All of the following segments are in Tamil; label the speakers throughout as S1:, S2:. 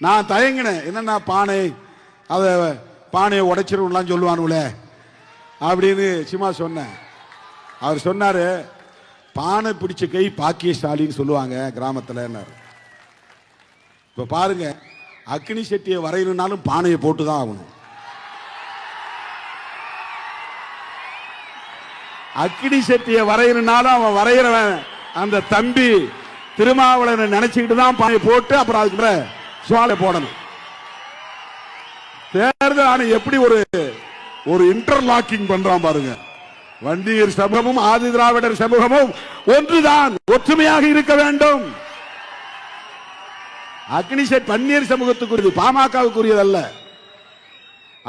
S1: நான் தயங்கினேன், என்னன்னா பானை அத பானையை உடைச்சிருலாம் சொல்லுவானுல அப்படின்னு சும்மா சொன்னேன். அவர் சொன்னாரு, பானை பிடிச்ச கை பாக்கியசாலின்னு சொல்லுவாங்க கிராமத்துல. இப்ப பாருங்க, அக்னி செட்டியை வரையணும்னாலும் பானையை போட்டுதான் ஆகணும். அக்னி செட்டியை வரையணும்னாலும் அவன் வரைகிறவன் அந்த தம்பி திருமாவளவனை நினைச்சுக்கிட்டு தான் பானையை போட்டு அப்புறம் அதுக்கு சுவாலை போடணும். தேர்தல் ஆணையம் எப்படி ஒரு இன்டர்லாக்கிங் பண்றான் பாருங்க. வன்னியர் சமூகமும் ஆதி திராவிடர் சமூகமும் ஒன்றுதான், ஒற்றுமையாக இருக்க வேண்டும். அக்னி செட்டி வன்னியர் சமூகத்துக்குரியது, பாமகவுக்குரியது அல்ல.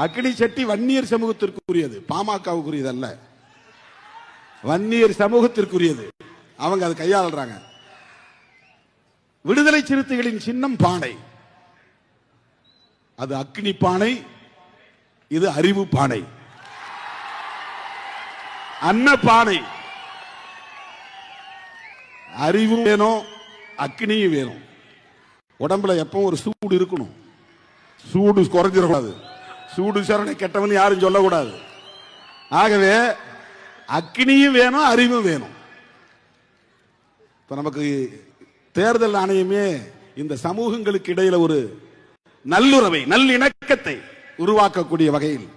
S1: அக்னி செட்டி வன்னியர் சமூகத்திற்குரியது, பாமகவுக்குரியது அல்ல. வன்னியர் சமூகத்திற்குரியது. அவங்க அதை கையாளுறாங்க. விடுதலை சிறுத்தைகளின் சின்னம் பானை. அது அக்னி பானை, இது அறிவு பானை. அன்ன பானை. அறிவும் வேணும், அக்னியும் வேணும். உடம்புல எப்பவும் ஒரு சூடு இருக்கணும். சூடு குறைஞ்சிடக்கூடாது. சூடு சரணை கெட்டவன் யாரும் சொல்லக்கூடாது. ஆகவே அக்னியும் வேணும், அறிவும் வேணும். இப்ப நமக்கு தேர்தல் ஆணையமே இந்த சமூகங்களுக்கு இடையில ஒரு நல்லுறவை, நல்லிணக்கத்தை உருவாக்கக்கூடிய வகையில்